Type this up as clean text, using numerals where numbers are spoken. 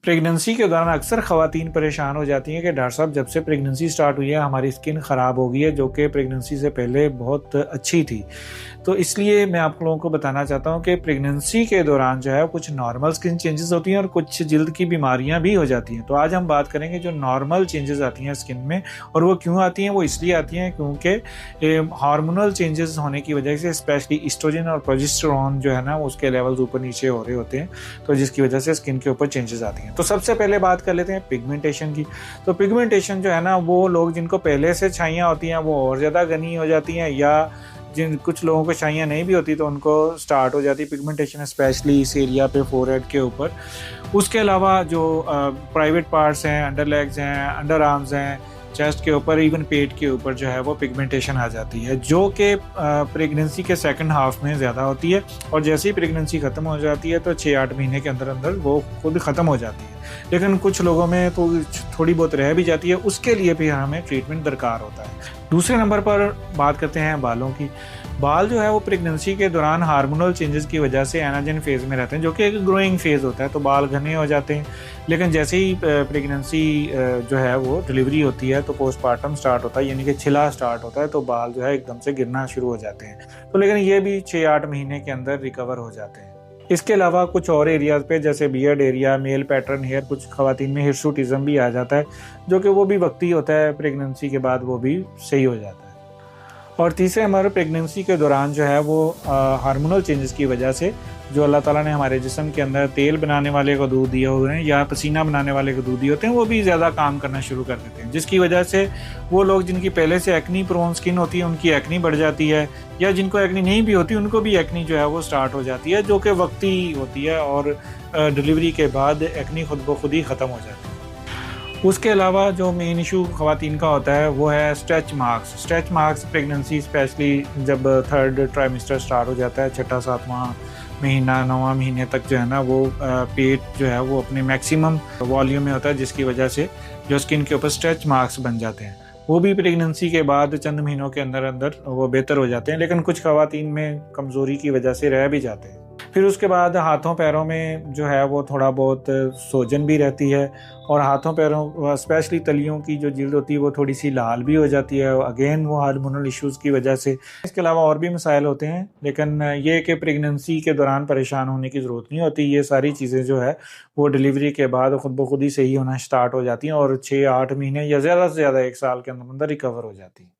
Pregnancy के दौरान अक्सर ख़वातीन परेशान हो जाती हैं कि डॉक्टर साहब जब से प्रेगनेंसी स्टार्ट हुई है हमारी स्किन ख़राब हो गई है, जो कि प्रेगनेंसी से पहले बहुत अच्छी थी। तो इसलिए मैं आप लोगों को बताना चाहता हूँ कि प्रेगनेंसी के दौरान जो है कुछ नॉर्मल स्किन चेंजेस होती हैं और कुछ जल्द की बीमारियाँ भी हो जाती हैं। तो आज हम बात करेंगे जो नॉर्मल चेंजेस आती हैं स्किन में, और वो क्यों आती हैं। वो इसलिए आती हैं क्योंकि हार्मोनल चेंजेस होने की वजह से, स्पेशली ईस्ट्रोजन और प्रोजेस्टेरोन जो है ना, उसके लेवल्स ऊपर नीचे हो रहे होते हैं, तो जिसकी वजह से स्किन के ऊपर चेंजेस आती हैं। तो सबसे पहले बात कर लेते हैं पिगमेंटेशन की। तो पिगमेंटेशन जो है ना, वो लोग जिनको पहले से छाइयाँ होती हैं वो और ज़्यादा घनी हो जाती हैं, या जिन कुछ लोगों को छाइयाँ नहीं भी होती तो उनको स्टार्ट हो जाती है पिगमेंटेशन, स्पेशली इस एरिया पे, फोरहेड के ऊपर। उसके अलावा जो प्राइवेट पार्ट्स हैं, अंडर लेग्स हैं, अंडर आर्म्स हैं, चेस्ट के ऊपर, इवन पेट के ऊपर जो है वो पिगमेंटेशन आ जाती है, जो कि प्रेगनेंसी के सेकंड हाफ में ज़्यादा होती है। और जैसे ही प्रेगनेंसी ख़त्म हो जाती है तो 6-8 महीने के अंदर अंदर वो खुद ख़त्म हो जाती है। लेकिन कुछ लोगों में तो थोड़ी बहुत रह भी जाती है, उसके लिए भी हमें ट्रीटमेंट दरकार होता है। दूसरे नंबर पर बात करते हैं बालों की। बाल जो है वो प्रेगनेंसी के दौरान हार्मोनल चेंजेस की वजह से एनाजन फेज़ में रहते हैं, जो कि एक ग्रोइंग फेज़ होता है, तो बाल घने हो जाते हैं। लेकिन जैसे ही प्रेगनेंसी जो है वो डिलीवरी होती है तो पोस्टमार्टम स्टार्ट होता है, यानी कि छिला स्टार्ट होता है, तो बाल जो है एकदम से गिरना शुरू हो जाते हैं। तो लेकिन ये भी 6-8 महीने के अंदर रिकवर हो जाते हैं। इसके अलावा कुछ और एरियाज़ पे, जैसे beard area, male pattern hair, कुछ खवातीन में हिर्सुटिज्म भी आ जाता है, जो कि वो भी वक्ती होता है, प्रेगनेंसी के बाद वो भी सही हो जाता है। और तीसरे, हमारे प्रेगनेंसी के दौरान जो है वो हार्मोनल चेंजेस की वजह से, जो अल्लाह ताला ने हमारे जिस्म के अंदर तेल बनाने वाले को दूध दिए हुए हैं या पसीना बनाने वाले को दूध दिए होते हैं, वो भी ज़्यादा काम करना शुरू कर देते हैं, जिसकी वजह से वो लोग जिनकी पहले से एक्नी प्रोन स्किन होती है उनकी एक्नी बढ़ जाती है, या जिनको एक्नी नहीं भी होती उनको भी एक्नी जो है वो स्टार्ट हो जाती है, जो कि वक्ती होती है, और डिलीवरी के बाद एक्नी खुद ब खुद ही ख़त्म हो जाती है। उसके अलावा जो मेन इशू ख़वातीन का होता है वो है stretch marks. Stretch marks pregnancy, specially जब थर्ड ट्राइमेस्टर स्टार्ट हो जाता है, 6वां-7वां महीना, 9वां महीने तक जो है ना, वो पेट जो है वो अपने मैक्सिमम वॉल्यूम में होता है, जिसकी वजह से जो स्किन के ऊपर स्ट्रेच मार्क्स बन जाते हैं, वो भी प्रेगनेंसी के बाद चंद महीनों के अंदर अंदर वो बेहतर हो जाते हैं। लेकिन कुछ ख़वातीन में कमज़ोरी की वजह से रह भी जाते हैं। फिर उसके बाद हाथों पैरों में जो है वो थोड़ा बहुत सूजन भी रहती है, और हाथों पैरों, स्पेशली तलियों की जो जिल्द होती है वो थोड़ी सी लाल भी हो जाती है, अगेन वो हार्मोनल इश्यूज़ की वजह से। इसके अलावा और भी मसाइल होते हैं, लेकिन ये कि प्रेगनेंसी के दौरान परेशान होने की ज़रूरत नहीं होती। ये सारी चीज़ें जो है वो डिलीवरी के बाद खुद ब खुद ही सही होना स्टार्ट हो जाती हैं, और 6-8 महीने या ज़्यादा से ज़्यादा 1 साल के अंदर अंदर रिकवर हो जाती हैं।